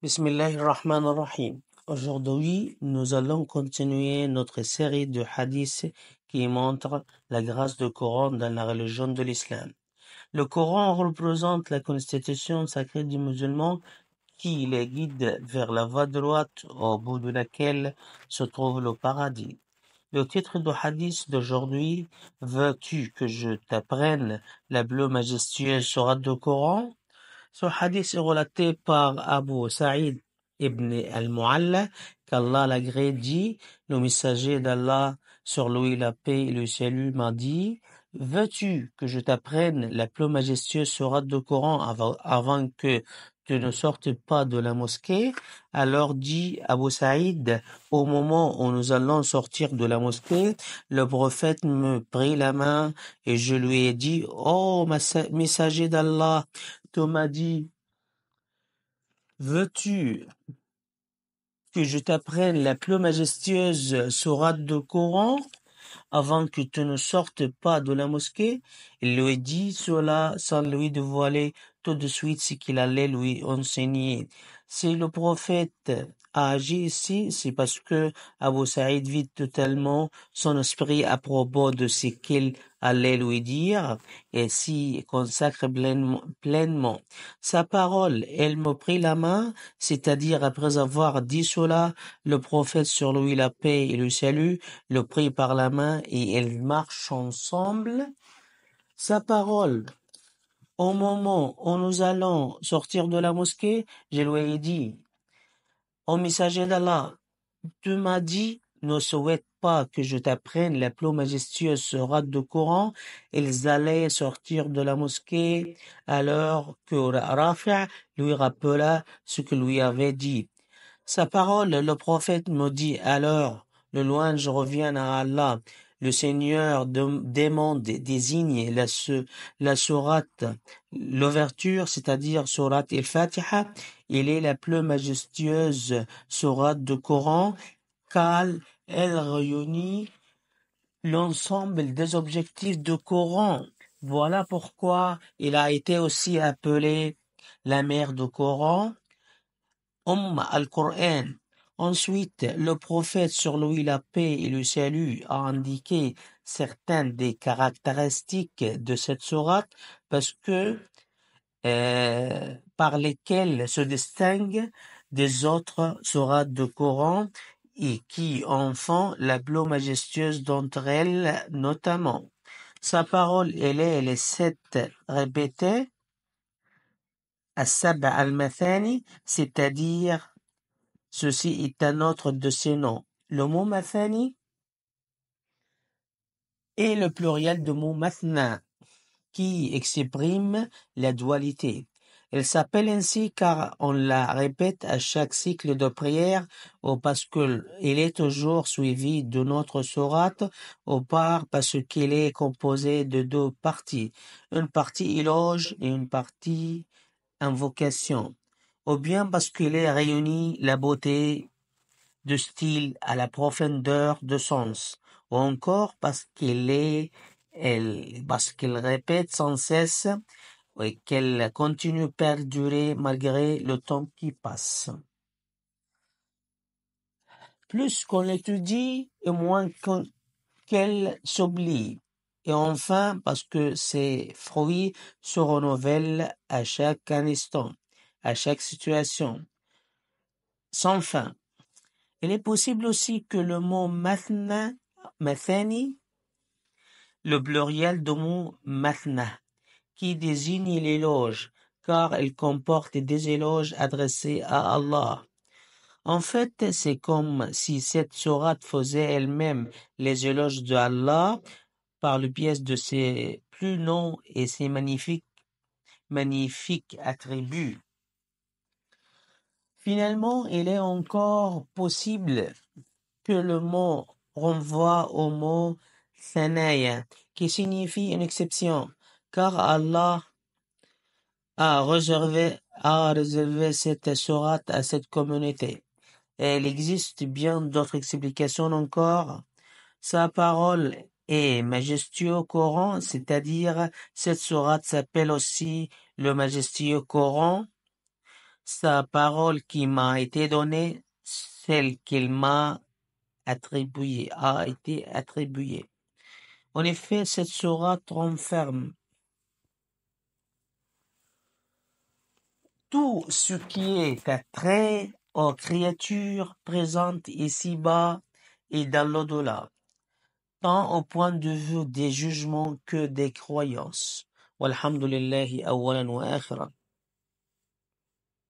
Bismillahirrahmanirrahim. Aujourd'hui, nous allons continuer notre série de hadiths qui montrent la grâce du Coran dans la religion de l'islam. Le Coran représente la constitution sacrée du musulman qui les guide vers la voie droite au bout de laquelle se trouve le paradis. Le titre du hadith d'aujourd'hui, veux-tu que je t'apprenne la bleue majestueuse sourate du Coran? Ce hadith est relaté par Abu Sa'id ibn al-Mu'alla, qu'Allah l'agrée dit, le messager d'Allah, sur lui la paix et le salut, m'a dit, veux-tu que je t'apprenne la plus majestueuse sourate du Coran avant que tu ne sortes pas de la mosquée? Alors dit Abu Sa'id, au moment où nous allons sortir de la mosquée, le prophète me prit la main et je lui ai dit, ô messager d'Allah, tu m'as dit, veux-tu que je t'apprenne la plus majestueuse sourate du Coran avant que tu ne sortes pas de la mosquée? Il lui dit cela sans lui dévoiler tout de suite ce qu'il allait lui enseigner. Si le prophète a agi ici, c'est parce que Abu Saïd vide totalement son esprit à propos de ce qu'il allait lui dire et s'y consacre pleinement. Sa parole, elle me prit la main, c'est-à-dire après avoir dit cela, le prophète sur lui la paix et le salut, le prit par la main et ils marchent ensemble. Sa parole, au moment où nous allons sortir de la mosquée, je lui ai dit, ô messager d'Allah, tu m'as dit, ne souhaite pas que je t'apprenne la plus majestueuse sourate du Coran. Ils allaient sortir de la mosquée alors que Rafi' lui rappela ce que lui avait dit. Sa parole, le prophète me dit alors, le louange revient à Allah. Le Seigneur demande, désigne la sourate, l'ouverture, c'est-à-dire sourate al-Fatiha. Il est la plus majestueuse sourate du Coran car elle réunit l'ensemble des objectifs du Coran. Voilà pourquoi il a été aussi appelé la mère du Coran, al-Qur'an. Ensuite, le prophète sur lui la paix et le salut a indiqué certaines des caractéristiques de cette sourate parce que par lesquelles se distinguent des autres sourates du Coran et qui en font la plus majestueuse d'entre elles notamment. Sa parole, elle est 7 répétées, as-sab' al-mathani, c'est-à-dire ceci est un autre de ses noms. Le mot mathani est le pluriel du mot mathna, qui exprime la dualité. Elle s'appelle ainsi car on la répète à chaque cycle de prière ou parce qu'elle est toujours suivie d'une autre sourate ou parce qu'elle est composée de deux parties, une partie éloge et une partie invocation, ou bien parce qu'elle réunit la beauté de style à la profondeur de sens, ou encore parce qu'elle répète sans cesse et qu'elle continue à perdurer malgré le temps qui passe. Plus qu'on l'étudie, et moins qu'elle s'oublie. Et enfin, parce que ses fruits se renouvellent à chaque instant, à chaque situation, sans fin. Il est possible aussi que le mot mathani, le pluriel du mot mathna, qui désigne l'éloge, car il comporte des éloges adressés à Allah. En fait, c'est comme si cette sourate faisait elle-même les éloges de Allah par le biais de ses plus noms et ses magnifiques attributs. Finalement, il est encore possible que le mot renvoie au mot thanaya, qui signifie une exception, car Allah a réservé cette sourate à cette communauté. Et il existe bien d'autres explications encore. Sa parole est majestueux Coran, c'est-à-dire cette sourate s'appelle aussi le majestueux Coran. sa parole qui m'a été donnée, celle qu'il m'a attribuée, a été attribuée. En effet, cette sourate renferme tout ce qui est attrait aux créatures présentes ici-bas et dans l'au-delà, tant au point de vue des jugements que des croyances. Walhamdulillahi awalan wa akhiran.